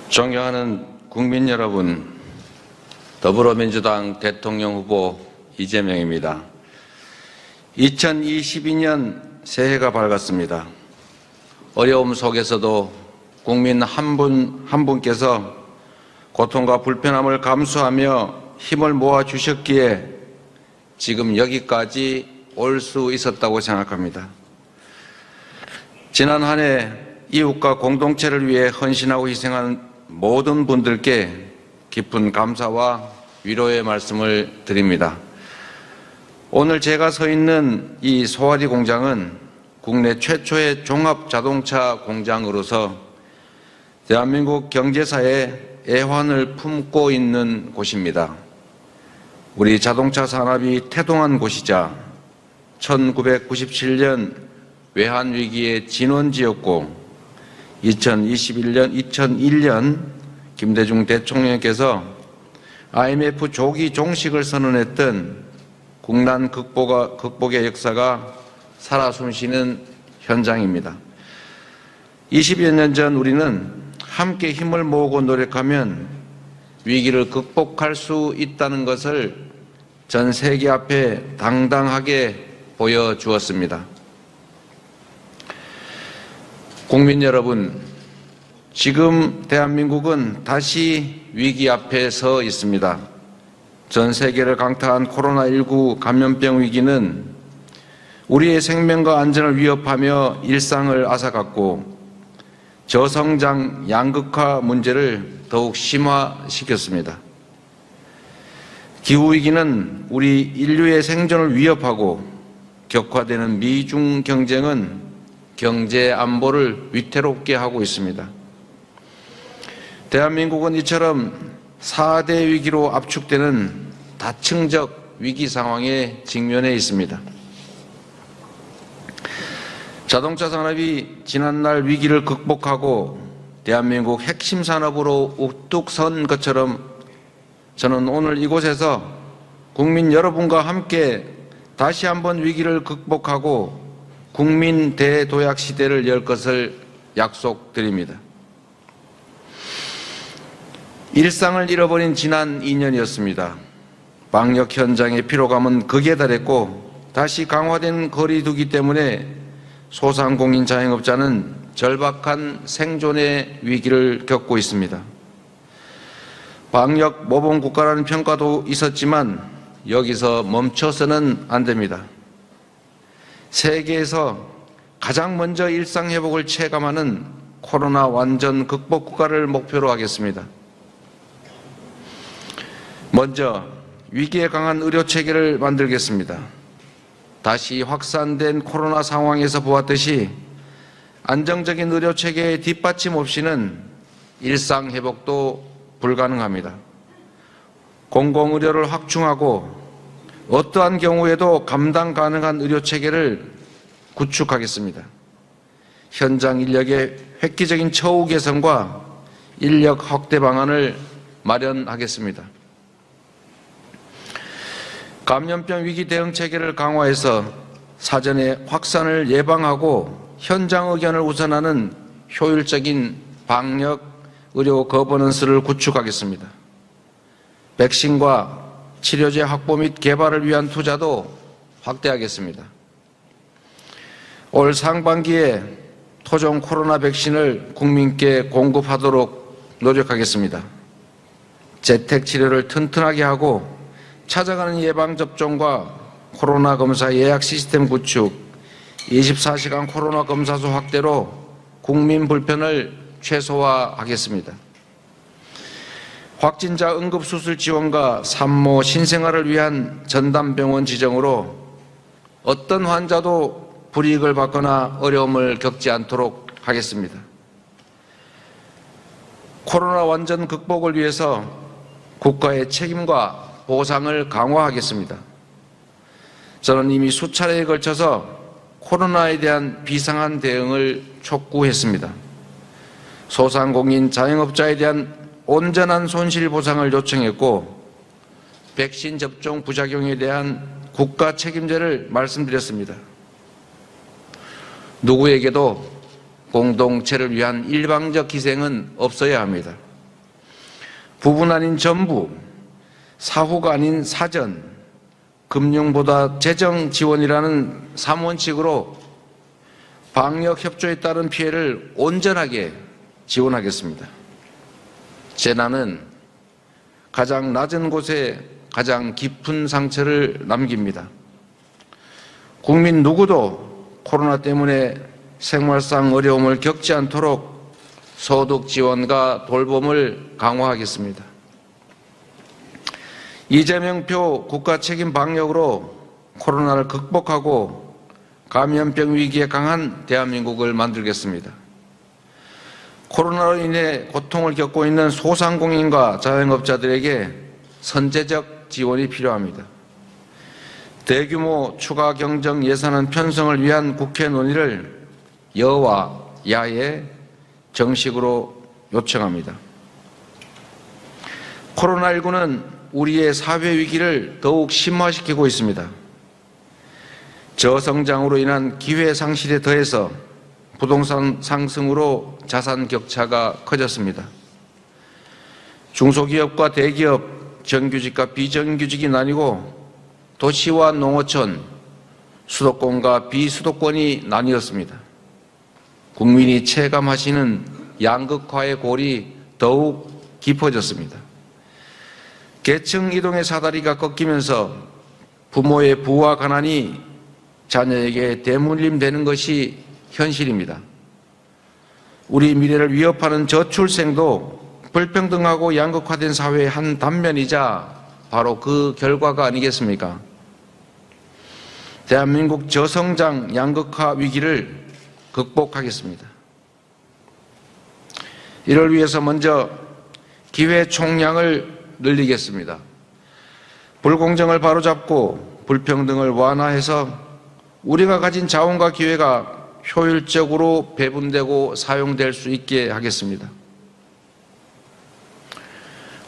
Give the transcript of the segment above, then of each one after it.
존경하는 국민 여러분, 더불어민주당 대통령 후보 이재명입니다. 2022년 새해가 밝았습니다. 어려움 속에서도 국민 한 분 한 분께서 고통과 불편함을 감수하며 힘을 모아주셨기에 지금 여기까지 올 수 있었다고 생각합니다. 지난 한 해 이웃과 공동체를 위해 헌신하고 희생한 모든 분들께 깊은 감사와 위로의 말씀을 드립니다. 오늘 제가 서 있는 이 소화리 공장은 국내 최초의 종합 자동차 공장으로서 대한민국 경제사에 애환을 품고 있는 곳입니다. 우리 자동차 산업이 태동한 곳이자 1997년 외환위기의 진원지였고 2001년 김대중 대통령께서 IMF 조기 종식을 선언했던 국난 극복의 역사가 살아 숨쉬는 현장입니다. 20여 년 전 우리는 함께 힘을 모으고 노력하면 위기를 극복할 수 있다는 것을 전 세계 앞에 당당하게 보여주었습니다. 국민 여러분, 지금 대한민국은 다시 위기 앞에 서 있습니다. 전 세계를 강타한 코로나19 감염병 위기는 우리의 생명과 안전을 위협하며 일상을 앗아갔고 저성장 양극화 문제를 더욱 심화시켰습니다. 기후위기는 우리 인류의 생존을 위협하고 격화되는 미중 경쟁은 경제 안보를 위태롭게 하고 있습니다. 대한민국은 이처럼 4대 위기로 압축되는 다층적 위기 상황에 직면해 있습니다. 자동차 산업이 지난날 위기를 극복하고 대한민국 핵심 산업으로 우뚝 선 것처럼 저는 오늘 이곳에서 국민 여러분과 함께 다시 한번 위기를 극복하고 국민 대도약 시대를 열 것을 약속드립니다. 일상을 잃어버린 지난 2년이었습니다. 방역 현장의 피로감은 극에 달했고 다시 강화된 거리두기 때문에 소상공인 자영업자는 절박한 생존의 위기를 겪고 있습니다. 방역 모범 국가라는 평가도 있었지만 여기서 멈춰서는 안 됩니다. 세계에서 가장 먼저 일상 회복을 체감하는 코로나 완전 극복 국가를 목표로 하겠습니다. 먼저 위기에 강한 의료 체계를 만들겠습니다. 다시 확산된 코로나 상황에서 보았듯이 안정적인 의료 체계의 뒷받침 없이는 일상 회복도 불가능합니다. 공공의료를 확충하고 어떠한 경우에도 감당 가능한 의료 체계를 구축하겠습니다. 현장 인력의 획기적인 처우 개선과 인력 확대 방안을 마련하겠습니다. 감염병 위기 대응 체계를 강화해서 사전에 확산을 예방하고 현장 의견을 우선하는 효율적인 방역 의료 거버넌스를 구축하겠습니다. 백신과 치료제 확보 및 개발을 위한 투자도 확대하겠습니다. 올 상반기에 토종 코로나 백신을 국민께 공급하도록 노력하겠습니다. 재택 치료를 튼튼하게 하고 찾아가는 예방접종과 코로나 검사 예약 시스템 구축, 24시간 코로나 검사소 확대로 국민 불편을 최소화하겠습니다. 확진자 응급수술 지원과 산모 신생아를 위한 전담병원 지정으로 어떤 환자도 불이익을 받거나 어려움을 겪지 않도록 하겠습니다. 코로나 완전 극복을 위해서 국가의 책임과 보상을 강화하겠습니다. 저는 이미 수차례에 걸쳐서 코로나에 대한 비상한 대응을 촉구했습니다. 소상공인 자영업자에 대한 온전한 손실보상을 요청했고 백신 접종 부작용에 대한 국가 책임제를 말씀드렸습니다. 누구에게도 공동체를 위한 일방적 희생은 없어야 합니다. 부분 아닌 전부, 사후가 아닌 사전, 금융보다 재정 지원이라는 3원칙으로 방역 협조에 따른 피해를 온전하게 지원하겠습니다. 재난은 가장 낮은 곳에 가장 깊은 상처를 남깁니다. 국민 누구도 코로나 때문에 생활상 어려움을 겪지 않도록 소득 지원과 돌봄을 강화하겠습니다. 이재명표 국가 책임 방역으로 코로나를 극복하고 감염병 위기에 강한 대한민국을 만들겠습니다. 코로나로 인해 고통을 겪고 있는 소상공인과 자영업자들에게 선제적 지원이 필요합니다. 대규모 추가 경정 예산안 편성을 위한 국회 논의를 여와 야에 정식으로 요청합니다. 코로나19는 우리의 사회 위기를 더욱 심화시키고 있습니다. 저성장으로 인한 기회 상실에 더해서 부동산 상승으로 자산 격차가 커졌습니다. 중소기업과 대기업, 정규직과 비정규직이 나뉘고 도시와 농어촌, 수도권과 비수도권이 나뉘었습니다. 국민이 체감하시는 양극화의 골이 더욱 깊어졌습니다. 계층 이동의 사다리가 꺾이면서 부모의 부와 가난이 자녀에게 대물림되는 것이 현실입니다. 우리 미래를 위협하는 저출생도 불평등하고 양극화된 사회의 한 단면이자 바로 그 결과가 아니겠습니까? 대한민국 저성장 양극화 위기를 극복하겠습니다. 이를 위해서 먼저 기회 총량을 늘리겠습니다. 불공정을 바로잡고 불평등을 완화해서 우리가 가진 자원과 기회가 효율적으로 배분되고 사용될 수 있게 하겠습니다.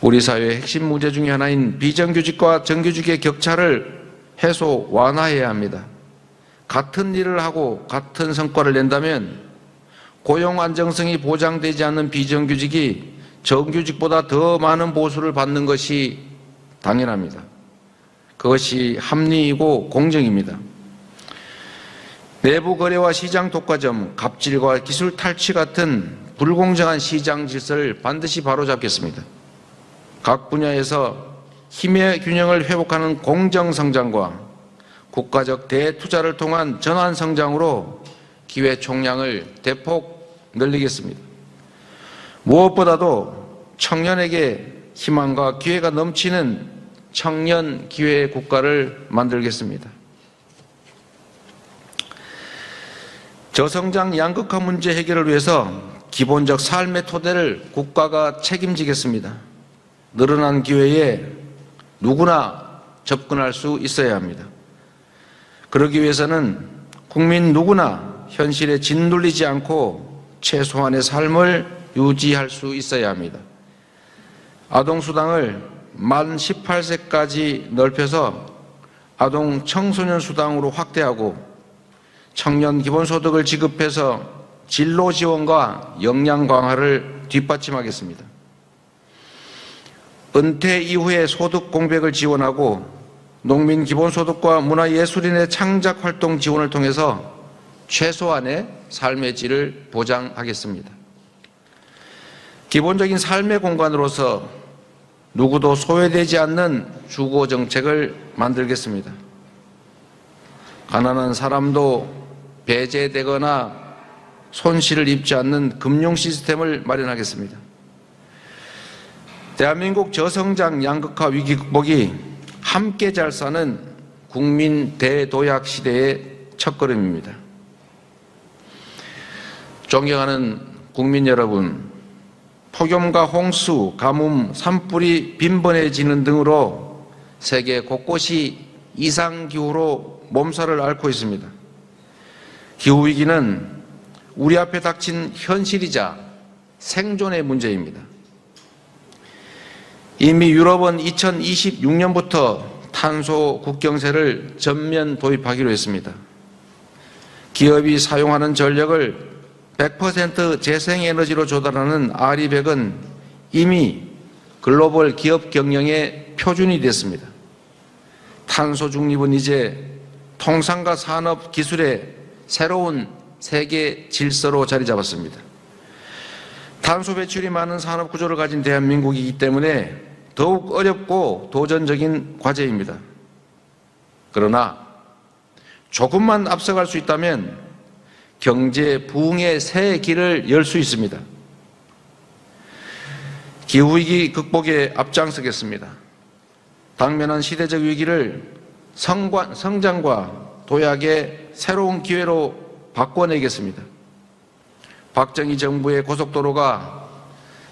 우리 사회의 핵심 문제 중에 하나인 비정규직과 정규직의 격차를 해소 완화해야 합니다. 같은 일을 하고 같은 성과를 낸다면 고용 안정성이 보장되지 않는 비정규직이 정규직보다 더 많은 보수를 받는 것이 당연합니다. 그것이 합리이고 공정입니다. 내부 거래와 시장 독과점, 갑질과 기술 탈취 같은 불공정한 시장 질서를 반드시 바로잡겠습니다. 각 분야에서 힘의 균형을 회복하는 공정성장과 국가적 대투자를 통한 전환성장으로 기회 총량을 대폭 늘리겠습니다. 무엇보다도 청년에게 희망과 기회가 넘치는 청년 기회 국가를 만들겠습니다. 저성장 양극화 문제 해결을 위해서 기본적 삶의 토대를 국가가 책임지겠습니다. 늘어난 기회에 누구나 접근할 수 있어야 합니다. 그러기 위해서는 국민 누구나 현실에 짓눌리지 않고 최소한의 삶을 유지할 수 있어야 합니다. 아동수당을 만 18세까지 넓혀서 아동 청소년 수당으로 확대하고 청년 기본소득을 지급해서 진로 지원과 역량 강화를 뒷받침하겠습니다. 은퇴 이후의 소득 공백을 지원하고 농민 기본소득과 문화예술인의 창작활동 지원을 통해서 최소한의 삶의 질을 보장하겠습니다. 기본적인 삶의 공간으로서 누구도 소외되지 않는 주거정책을 만들겠습니다. 가난한 사람도 배제되거나 손실을 입지 않는 금융 시스템을 마련하겠습니다. 대한민국 저성장 양극화 위기 극복이 함께 잘 사는 국민 대도약 시대의 첫걸음입니다. 존경하는 국민 여러분, 폭염과 홍수, 가뭄, 산불이 빈번해지는 등으로 세계 곳곳이 이상기후로 몸살을 앓고 있습니다. 기후위기는 우리 앞에 닥친 현실이자 생존의 문제입니다. 이미 유럽은 2026년부터 탄소 국경세를 전면 도입하기로 했습니다. 기업이 사용하는 전력을 100% 재생에너지로 조달하는 아리백은 이미 글로벌 기업 경영의 표준이 됐습니다. 탄소 중립은 이제 통상가 산업 기술의 새로운 세계 질서로 자리 잡았습니다. 탄소 배출이 많은 산업 구조를 가진 대한민국이기 때문에 더욱 어렵고 도전적인 과제입니다. 그러나 조금만 앞서갈 수 있다면 경제 부흥의 새 길을 열 수 있습니다. 기후위기 극복에 앞장서겠습니다. 당면한 시대적 위기를 성장과 도약의 새로운 기회로 바꿔내겠습니다. 박정희 정부의 고속도로가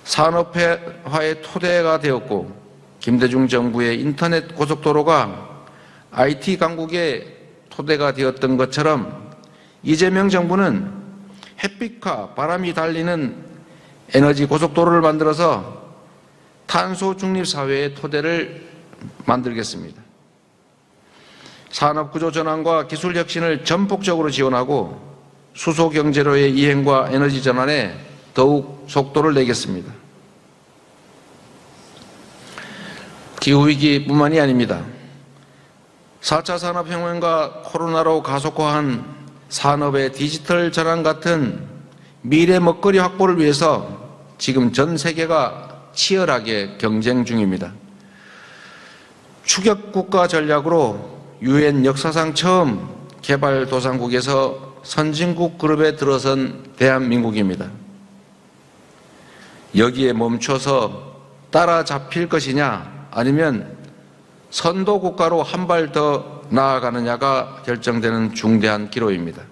산업화의 토대가 되었고 김대중 정부의 인터넷 고속도로가 IT 강국의 토대가 되었던 것처럼 이재명 정부는 햇빛과 바람이 달리는 에너지 고속도로를 만들어서 탄소 중립 사회의 토대를 만들겠습니다. 산업구조 전환과 기술 혁신을 전폭적으로 지원하고 수소 경제로의 이행과 에너지 전환에 더욱 속도를 내겠습니다. 기후위기뿐만이 아닙니다. 4차 산업혁명과 코로나로 가속화한 산업의 디지털 전환 같은 미래 먹거리 확보를 위해서 지금 전 세계가 치열하게 경쟁 중입니다. 추격국가 전략으로 유엔 역사상 처음 개발도상국에서 선진국 그룹에 들어선 대한민국입니다. 여기에 멈춰서 따라잡힐 것이냐 아니면 선도국가로 한 발 더 나아가느냐가 결정되는 중대한 기로입니다.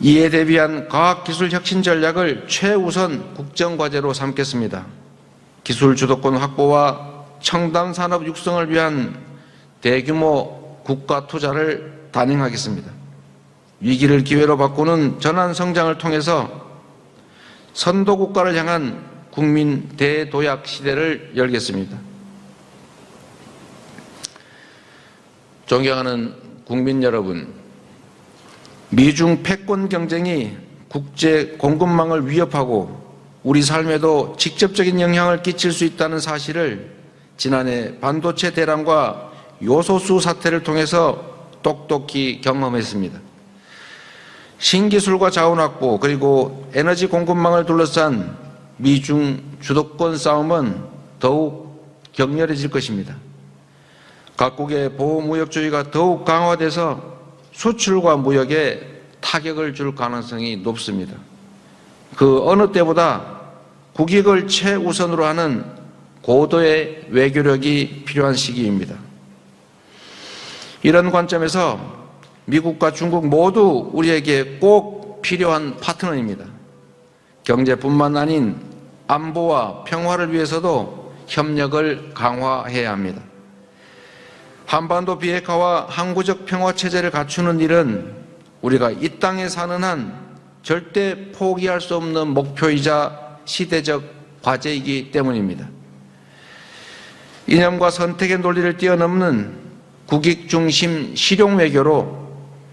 이에 대비한 과학기술 혁신 전략을 최우선 국정과제로 삼겠습니다. 기술 주도권 확보와 첨단 산업 육성을 위한 대규모 국가 투자를 단행하겠습니다. 위기를 기회로 바꾸는 전환 성장을 통해서 선도국가를 향한 국민 대도약 시대를 열겠습니다. 존경하는 국민 여러분, 미중 패권 경쟁이 국제 공급망을 위협하고 우리 삶에도 직접적인 영향을 끼칠 수 있다는 사실을 지난해 반도체 대란과 요소수 사태를 통해서 똑똑히 경험했습니다. 신기술과 자원 확보 그리고 에너지 공급망을 둘러싼 미중 주도권 싸움은 더욱 격렬해질 것입니다. 각국의 보호무역주의가 더욱 강화돼서 수출과 무역에 타격을 줄 가능성이 높습니다. 그 어느 때보다 국익을 최우선으로 하는 고도의 외교력이 필요한 시기입니다. 이런 관점에서 미국과 중국 모두 우리에게 꼭 필요한 파트너입니다. 경제뿐만 아닌 안보와 평화를 위해서도 협력을 강화해야 합니다. 한반도 비핵화와 항구적 평화 체제를 갖추는 일은 우리가 이 땅에 사는 한 절대 포기할 수 없는 목표이자 시대적 과제이기 때문입니다. 이념과 선택의 논리를 뛰어넘는 국익 중심 실용 외교로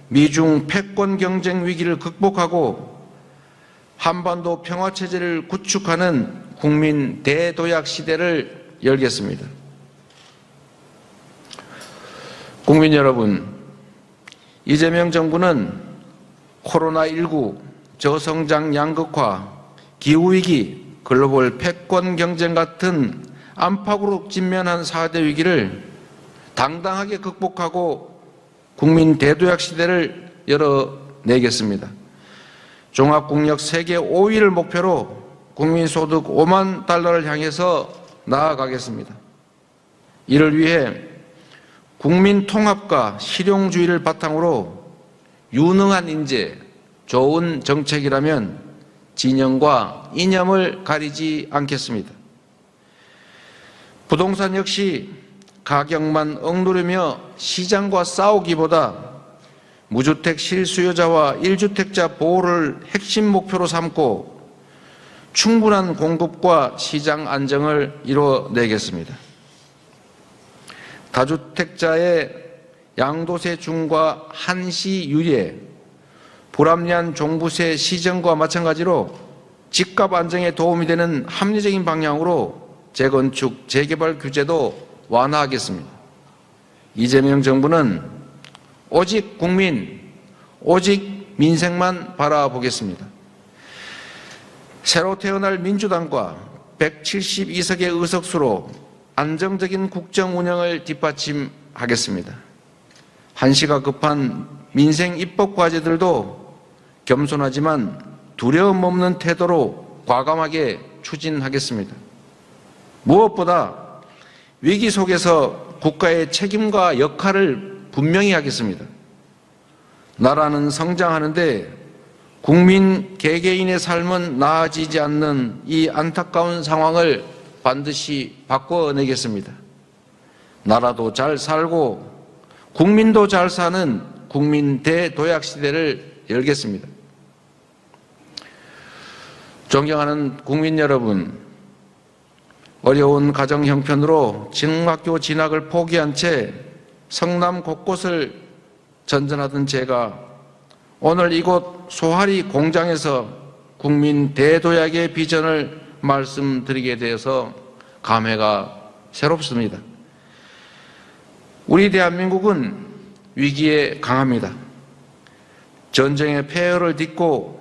미중 패권 경쟁 위기를 극복하고 한반도 평화 체제를 구축하는 국민 대도약 시대를 열겠습니다. 국민 여러분, 이재명 정부는 코로나19, 저성장 양극화, 기후위기, 글로벌 패권 경쟁 같은 안팎으로 직면한 4대 위기를 당당하게 극복하고 국민 대도약 시대를 열어내겠습니다. 종합국력 세계 5위를 목표로 국민소득 5만 달러를 향해서 나아가겠습니다. 이를 위해 국민 통합과 실용주의를 바탕으로 유능한 인재, 좋은 정책이라면 진영과 이념을 가리지 않겠습니다. 부동산 역시 가격만 억누르며 시장과 싸우기보다 무주택 실수요자와 1주택자 보호를 핵심 목표로 삼고 충분한 공급과 시장 안정을 이뤄내겠습니다. 다주택자의 양도세 중과 한시 유예, 불합리한 종부세 시정과 마찬가지로 집값 안정에 도움이 되는 합리적인 방향으로 재건축, 재개발 규제도 완화하겠습니다. 이재명 정부는 오직 국민, 오직 민생만 바라보겠습니다. 새로 태어날 민주당과 172석의 의석수로 안정적인 국정 운영을 뒷받침하겠습니다. 한시가 급한 민생 입법 과제들도 겸손하지만 두려움 없는 태도로 과감하게 추진하겠습니다. 무엇보다 위기 속에서 국가의 책임과 역할을 분명히 하겠습니다. 나라는 성장하는데 국민 개개인의 삶은 나아지지 않는 이 안타까운 상황을 반드시 바꿔내겠습니다. 나라도 잘 살고 국민도 잘 사는 국민 대도약 시대를 열겠습니다. 존경하는 국민 여러분, 어려운 가정 형편으로 중학교 진학을 포기한 채 성남 곳곳을 전전하던 제가 오늘 이곳 소하리 공장에서 국민 대도약의 비전을 말씀드리게 되어서 감회가 새롭습니다. 우리 대한민국은 위기에 강합니다. 전쟁의 폐허를 딛고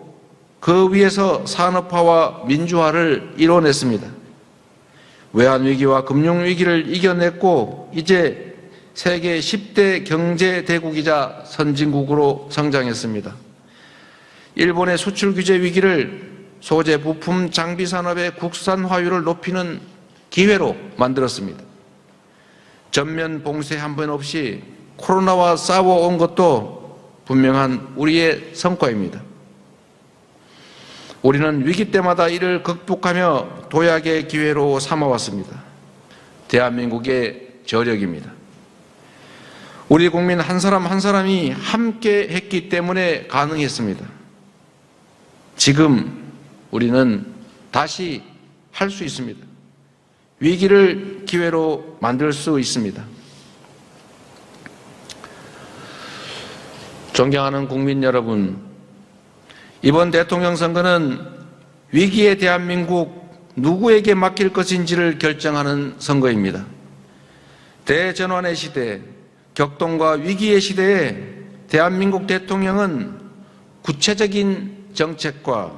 그 위에서 산업화와 민주화를 이뤄냈습니다. 외환위기와 금융위기를 이겨냈고 이제 세계 10대 경제대국이자 선진국으로 성장했습니다. 일본의 수출 규제 위기를 소재, 부품, 장비 산업의 국산화율을 높이는 기회로 만들었습니다. 전면 봉쇄 한 번 없이 코로나와 싸워온 것도 분명한 우리의 성과입니다. 우리는 위기 때마다 이를 극복하며 도약의 기회로 삼아왔습니다. 대한민국의 저력입니다. 우리 국민 한 사람 한 사람이 함께 했기 때문에 가능했습니다. 지금 우리는 다시 할 수 있습니다. 위기를 기회로 만들 수 있습니다. 존경하는 국민 여러분, 이번 대통령 선거는 위기의 대한민국 누구에게 맡길 것인지를 결정하는 선거입니다. 대전환의 시대, 격동과 위기의 시대에 대한민국 대통령은 구체적인 정책과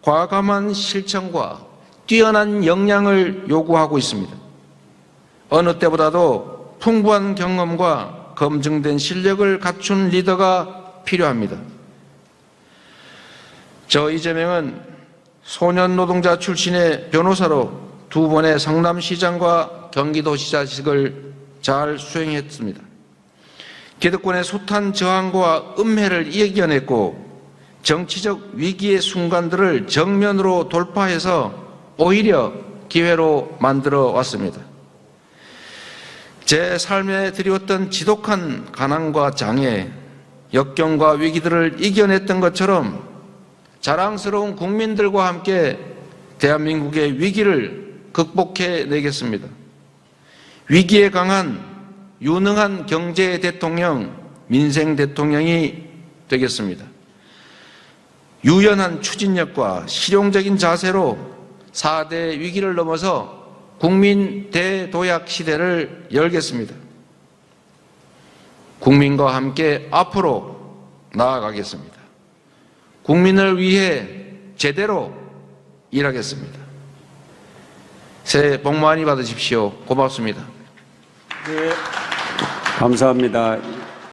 과감한 실천과 뛰어난 역량을 요구하고 있습니다. 어느 때보다도 풍부한 경험과 검증된 실력을 갖춘 리더가 필요합니다. 저 이재명은 소년 노동자 출신의 변호사로 2번의 성남시장과 경기도시장직을 잘 수행했습니다. 기득권의 숱한 저항과 음해를 이겨냈고 정치적 위기의 순간들을 정면으로 돌파해서 오히려 기회로 만들어 왔습니다. 제 삶에 드리웠던 지독한 가난과 장애, 역경과 위기들을 이겨냈던 것처럼 자랑스러운 국민들과 함께 대한민국의 위기를 극복해 내겠습니다. 위기에 강한 유능한 경제 대통령, 민생 대통령이 되겠습니다. 유연한 추진력과 실용적인 자세로 4대 위기를 넘어서 국민 대도약 시대를 열겠습니다. 국민과 함께 앞으로 나아가겠습니다. 국민을 위해 제대로 일하겠습니다. 새해 복 많이 받으십시오. 고맙습니다. 네, 감사합니다.